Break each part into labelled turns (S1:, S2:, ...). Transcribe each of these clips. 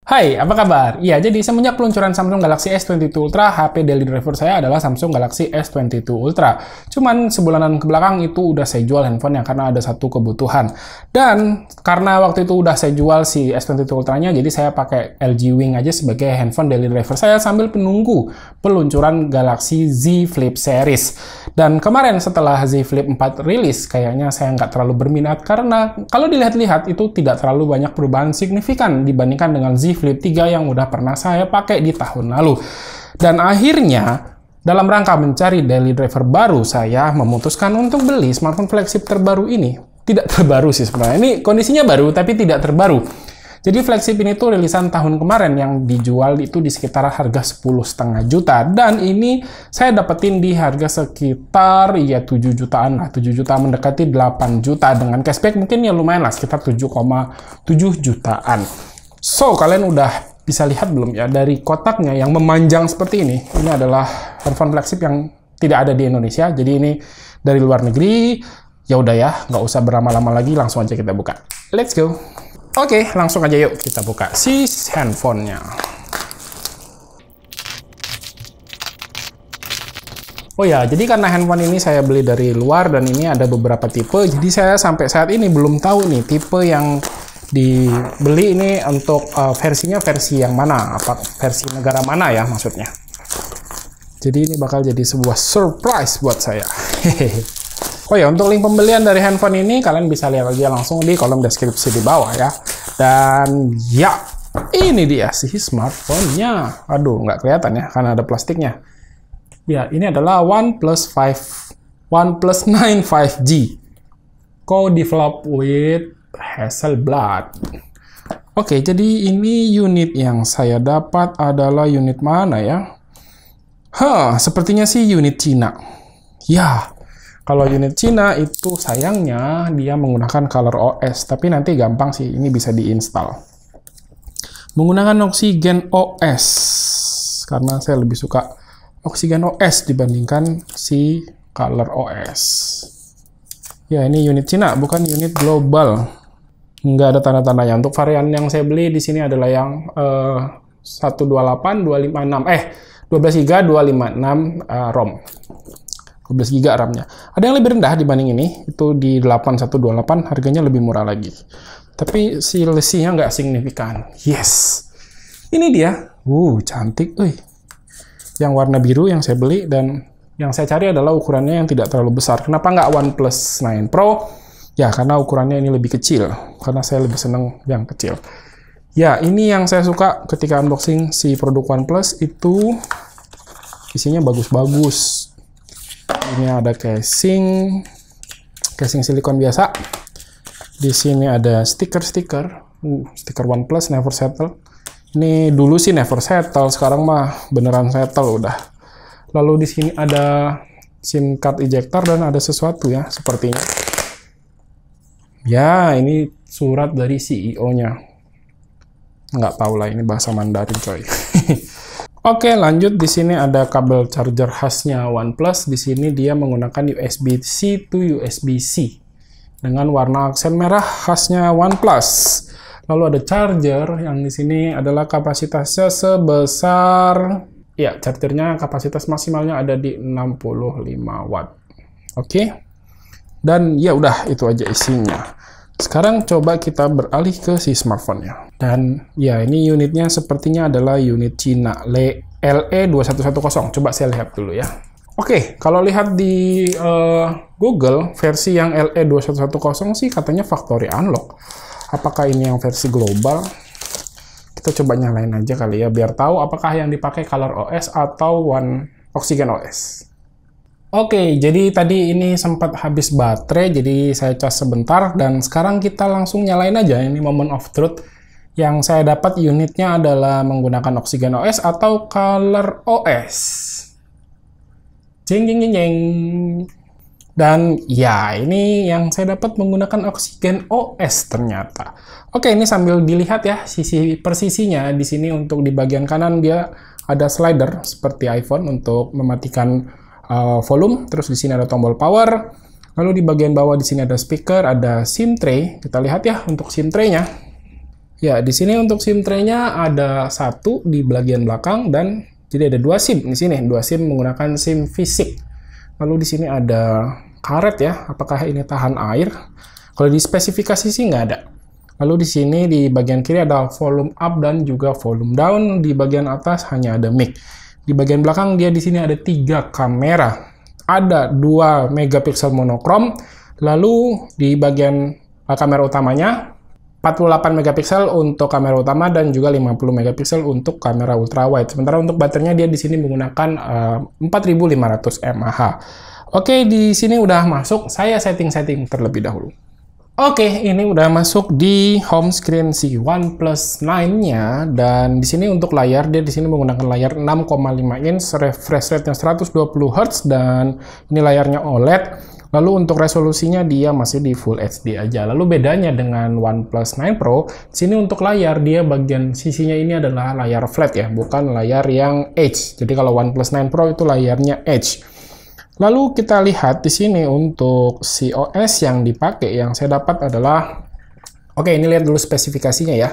S1: Hai, apa kabar? Iya, jadi semenjak peluncuran Samsung Galaxy S22 Ultra, HP daily driver saya adalah Samsung Galaxy S22 Ultra. Cuman sebulanan ke belakang itu udah saya jual handphonenya karena ada satu kebutuhan. Dan karena waktu itu udah saya jual si S22 Ultra-nya, jadi saya pakai LG Wing aja sebagai handphone daily driver saya sambil menunggu peluncuran Galaxy Z Flip series. Dan kemarin setelah Z Flip 4 rilis, kayaknya saya nggak terlalu berminat karena kalau dilihat-lihat itu tidak terlalu banyak perubahan signifikan dibandingkan dengan Z Flip 3 yang udah pernah saya pakai di tahun lalu. Dan akhirnya, dalam rangka mencari daily driver baru, saya memutuskan untuk beli smartphone flagship terbaru ini. Tidak terbaru sih sebenarnya, ini kondisinya baru tapi tidak terbaru. Jadi flagship ini tuh rilisan tahun kemarin yang dijual itu di sekitar harga 10,5 juta. Dan ini saya dapetin di harga sekitar ya 7 jutaan lah. 7 juta mendekati 8 juta. Dengan cashback mungkin ya lumayan lah, sekitar 7,7 jutaan. So, kalian udah bisa lihat belum ya dari kotaknya yang memanjang seperti ini? Ini adalah handphone flagship yang tidak ada di Indonesia. Jadi ini dari luar negeri. Ya udah ya, nggak usah berlama-lama lagi, langsung aja kita buka. Let's go. Oke, langsung aja yuk kita buka si handphonenya. Oh ya, jadi karena handphone ini saya beli dari luar dan ini ada beberapa tipe, jadi saya sampai saat ini belum tahu nih tipe yang dibeli ini untuk versinya versi yang mana, apa versi negara mana ya maksudnya. Jadi ini bakal jadi sebuah surprise buat saya. Oh ya, untuk link pembelian dari handphone ini kalian bisa lihat aja langsung di kolom deskripsi di bawah ya. Dan ya, ini dia sih smartphone-nya. Aduh, nggak kelihatan ya karena ada plastiknya. Ya, ini adalah OnePlus 9 5G. Co-developed with Hasselblad. Oke, jadi ini unit yang saya dapat adalah unit mana ya? Sepertinya sih unit Cina. Ya, kalau unit Cina itu sayangnya dia menggunakan ColorOS, tapi nanti gampang sih, ini bisa diinstal. Menggunakan Oxygen OS, karena saya lebih suka Oxygen OS dibandingkan si ColorOS. Ya, ini unit Cina, bukan unit global. Nggak ada tanda-tandanya. Untuk varian yang saya beli di sini adalah yang 128, 256, 12 GB 256 ROM. 12 GB RAM-nya. Ada yang lebih rendah dibanding ini, itu di 8128, harganya lebih murah lagi. Tapi si lesinya nggak signifikan. Yes! Ini dia. Cantik. Yang warna biru yang saya beli, dan yang saya cari adalah ukurannya yang tidak terlalu besar. Kenapa nggak OnePlus 9 Pro? Ya, karena ukurannya ini lebih kecil. Karena saya lebih seneng yang kecil. Ya, ini yang saya suka ketika unboxing si produk OnePlus, itu isinya bagus-bagus. Ini ada casing silikon biasa. Di sini ada stiker OnePlus Never Settle. Ini dulu sih Never Settle, sekarang mah beneran settle udah. Lalu di sini ada SIM card ejector dan ada sesuatu ya sepertinya. Ya, ini surat dari CEO-nya. Nggak tahu lah, ini bahasa Mandarin coy. Oke, lanjut. Di sini ada kabel charger khasnya OnePlus. Di sini dia menggunakan USB-C to USB-C dengan warna aksen merah khasnya OnePlus. Lalu ada charger yang di sini adalah kapasitasnya sebesar, ya, chargernya kapasitas maksimalnya ada di 65 watt. Oke. Dan ya udah, itu aja isinya. Sekarang coba kita beralih ke si smartphone-nya. Dan ya, ini unitnya sepertinya adalah unit Cina, LE2110. Coba saya lihat dulu ya. Oke, kalau lihat di Google, versi yang LE2110 sih katanya factory unlock. Apakah ini yang versi global? Kita coba nyalain aja kali ya, biar tahu apakah yang dipakai ColorOS atau Oxygen OS. Oke, jadi tadi ini sempat habis baterai, jadi saya cas sebentar, dan sekarang kita langsung nyalain aja. Ini moment of truth. Yang saya dapat unitnya adalah menggunakan Oxygen OS atau ColorOS. Jeng jeng jeng jeng. Dan ya, ini yang saya dapat menggunakan Oxygen OS ternyata. Oke, ini sambil dilihat ya sisi persisinya. Di sini untuk di bagian kanan dia ada slider seperti iPhone untuk mematikan volume, terus di sini ada tombol power, lalu di bagian bawah di sini ada speaker, ada SIM tray. Kita lihat ya untuk SIM tray-nya. Ya, di sini untuk SIM tray-nya ada satu di bagian belakang dan jadi ada 2 SIM di sini, 2 SIM menggunakan SIM fisik. Lalu di sini ada karet ya, apakah ini tahan air? Kalau di spesifikasi sih nggak ada. Lalu di sini di bagian kiri ada volume up dan juga volume down, di bagian atas hanya ada mic. Di bagian belakang dia di sini ada 3 kamera. Ada 2 megapiksel monokrom, lalu di bagian kamera utamanya 48 megapiksel untuk kamera utama dan juga 50 megapiksel untuk kamera ultrawide. Sementara untuk baterainya dia di sini menggunakan 4500 mAh. Oke, di sini udah masuk. Saya setting-setting terlebih dahulu. Oke, ini udah masuk di home screen si OnePlus 9-nya dan di sini untuk layar dia di sini menggunakan layar 6,5 inch, refresh rate-nya 120 Hz dan ini layarnya OLED. Lalu untuk resolusinya dia masih di Full HD aja. Lalu bedanya dengan OnePlus 9 Pro, sini untuk layar dia bagian sisinya ini adalah layar flat ya, bukan layar yang Edge. Jadi kalau OnePlus 9 Pro itu layarnya Edge. Lalu kita lihat di sini untuk si OS yang dipakai yang saya dapat adalah, oke ini lihat dulu spesifikasinya ya.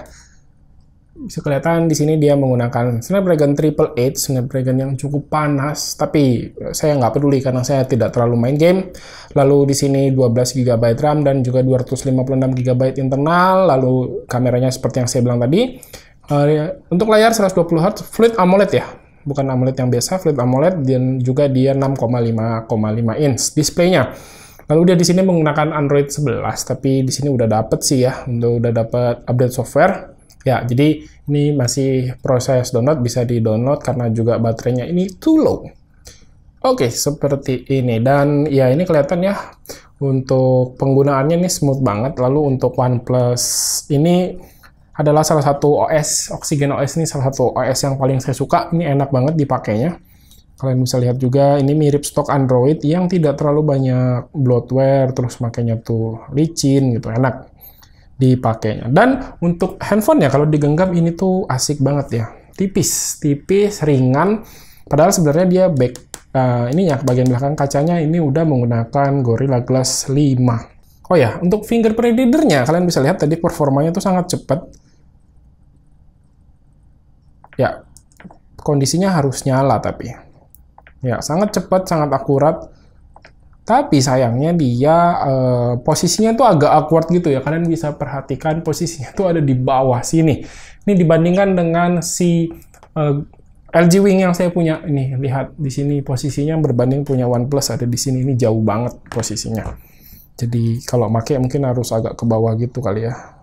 S1: Bisa kelihatan di sini dia menggunakan Snapdragon 888, Snapdragon yang cukup panas, tapi saya nggak peduli karena saya tidak terlalu main game. Lalu di sini 12 GB RAM dan juga 256 GB internal, lalu kameranya seperti yang saya bilang tadi. Untuk layar 120 Hz, Fluid AMOLED ya, bukan AMOLED yang biasa, Fluid AMOLED, dan juga dia 6,5 inch displaynya. Lalu dia di sini menggunakan Android 11, tapi di sini udah dapet sih ya, udah dapet update software. Ya, jadi ini masih proses download, bisa di-download karena juga baterainya ini too low. Oke, seperti ini. Dan ya ini kelihatan ya, untuk penggunaannya ini smooth banget. Lalu untuk OnePlus ini adalah salah satu OS, Oxygen OS ini salah satu OS yang paling saya suka. Ini enak banget dipakainya. Kalian bisa lihat juga, ini mirip stok Android yang tidak terlalu banyak bloatware, terus makanya tuh licin gitu, enak dipakainya. Dan untuk handphonenya kalau digenggam ini tuh asik banget ya, tipis, ringan. Padahal sebenarnya dia ininya bagian belakang kacanya ini udah menggunakan Gorilla Glass 5. Oh ya, untuk fingerprint readernya kalian bisa lihat tadi performanya tuh sangat cepat. Ya, kondisinya harus nyala tapi ya sangat cepat, sangat akurat. Tapi sayangnya dia posisinya tuh agak awkward gitu ya. Kalian bisa perhatikan posisinya tuh ada di bawah sini. Ini dibandingkan dengan si LG Wing yang saya punya. Ini lihat di sini posisinya berbanding punya OnePlus ada di sini. Ini jauh banget posisinya. Jadi kalau pakai mungkin harus agak ke bawah gitu kali ya.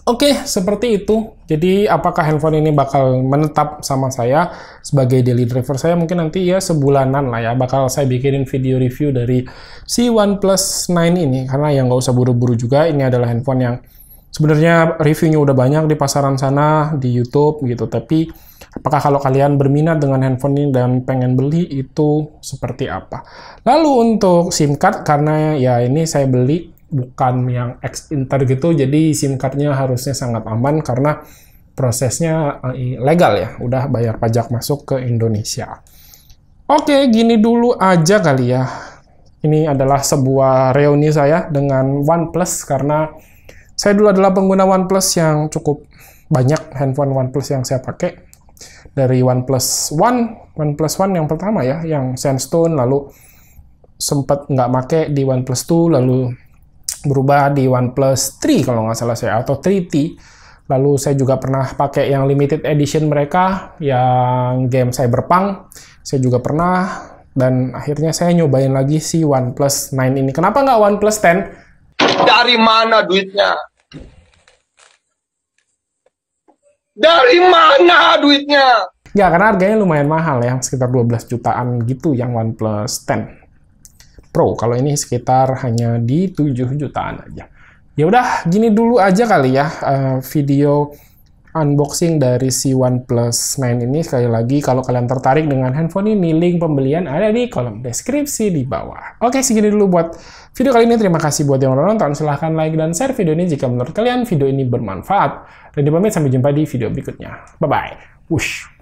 S1: Oke, seperti itu. Jadi apakah handphone ini bakal menetap sama saya sebagai daily driver saya? Mungkin nanti ya sebulanan lah ya. Bakal saya bikinin video review dari si OnePlus 9 ini. Karena yang nggak usah buru-buru juga. Ini adalah handphone yang sebenarnya reviewnya udah banyak di pasaran sana, di YouTube gitu. Tapi apakah kalau kalian berminat dengan handphone ini dan pengen beli itu seperti apa? Lalu untuk SIM card, karena ya ini saya beli bukan yang ex-inter gitu, jadi SIM card-nya harusnya sangat aman karena prosesnya legal ya, udah bayar pajak masuk ke Indonesia. Oke, gini dulu aja kali ya. Ini adalah sebuah reuni saya dengan OnePlus karena saya dulu adalah pengguna OnePlus yang cukup banyak handphone OnePlus yang saya pakai. Dari OnePlus One yang pertama ya, yang Sandstone, lalu sempat nggak make di OnePlus 2, lalu berubah di OnePlus 3 kalau nggak salah saya, atau 3T. Lalu saya juga pernah pakai yang limited edition mereka, yang game Cyberpunk, saya juga pernah, dan akhirnya saya nyobain lagi si OnePlus 9 ini. Kenapa nggak OnePlus 10?
S2: Dari mana duitnya? Dari mana duitnya?
S1: Ya, karena harganya lumayan mahal ya, sekitar 12 jutaan gitu yang OnePlus 10 Pro. Kalau ini sekitar hanya di 7 jutaan aja. Ya udah, gini dulu aja kali ya video unboxing dari si OnePlus 9 ini. Sekali lagi, kalau kalian tertarik dengan handphone ini, link pembelian ada di kolom deskripsi di bawah. Oke, segini dulu buat video kali ini. Terima kasih buat yang udah nonton. Silahkan like dan share video ini jika menurut kalian video ini bermanfaat. Dan dipamit, sampai jumpa di video berikutnya. Bye-bye. Wush.